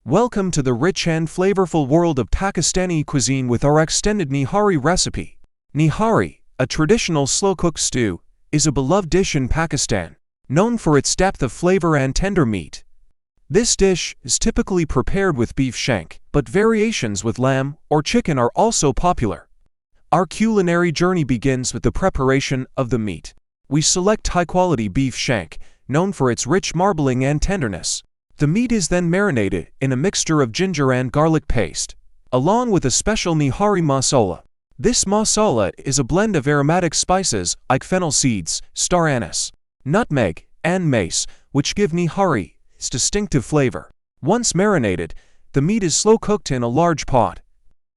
Welcome to the rich and flavorful world of Pakistani cuisine with our extended Nihari recipe. Nihari, a traditional slow-cooked stew, is a beloved dish in Pakistan, known for its depth of flavor and tender meat. This dish is typically prepared with beef shank, but variations with lamb or chicken are also popular. Our culinary journey begins with the preparation of the meat. We select high-quality beef shank, known for its rich marbling and tenderness. The meat is then marinated in a mixture of ginger and garlic paste, along with a special Nihari masala. This masala is a blend of aromatic spices like fennel seeds, star anise, nutmeg, and mace, which give Nihari its distinctive flavor. Once marinated, the meat is slow-cooked in a large pot.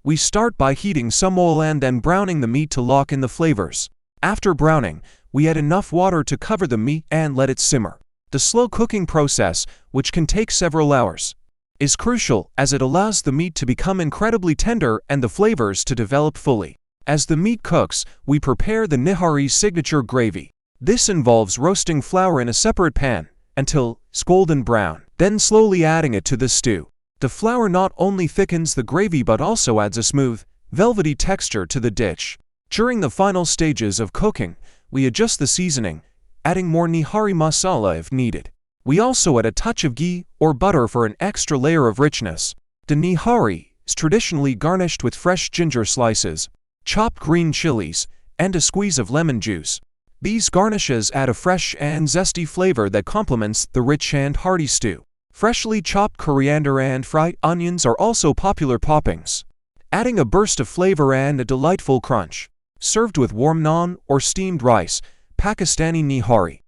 We start by heating some oil and then browning the meat to lock in the flavors. After browning, we add enough water to cover the meat and let it simmer. The slow cooking process, which can take several hours, is crucial as it allows the meat to become incredibly tender and the flavors to develop fully. As the meat cooks, we prepare the Nihari's signature gravy. This involves roasting flour in a separate pan until it's golden brown, then slowly adding it to the stew. The flour not only thickens the gravy but also adds a smooth, velvety texture to the dish. During the final stages of cooking, we adjust the seasoning, adding more Nihari masala if needed. We also add a touch of ghee or butter for an extra layer of richness. The Nihari is traditionally garnished with fresh ginger slices, chopped green chilies, and a squeeze of lemon juice. These garnishes add a fresh and zesty flavor that complements the rich and hearty stew. Freshly chopped coriander and fried onions are also popular toppings, adding a burst of flavor and a delightful crunch. Served with warm naan or steamed rice, Pakistani Nihari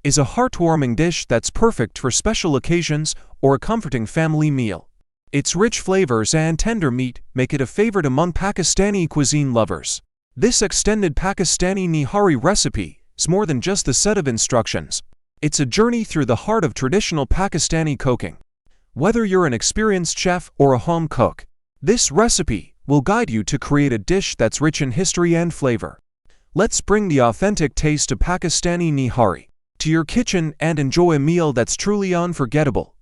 is a heartwarming dish that's perfect for special occasions or a comforting family meal. Its rich flavors and tender meat make it a favorite among Pakistani cuisine lovers. This extended Pakistani Nihari recipe is more than just a set of instructions. It's a journey through the heart of traditional Pakistani cooking. Whether you're an experienced chef or a home cook, this recipe will guide you to create a dish that's rich in history and flavor. Let's bring the authentic taste of Pakistani Nihari to your kitchen and enjoy a meal that's truly unforgettable.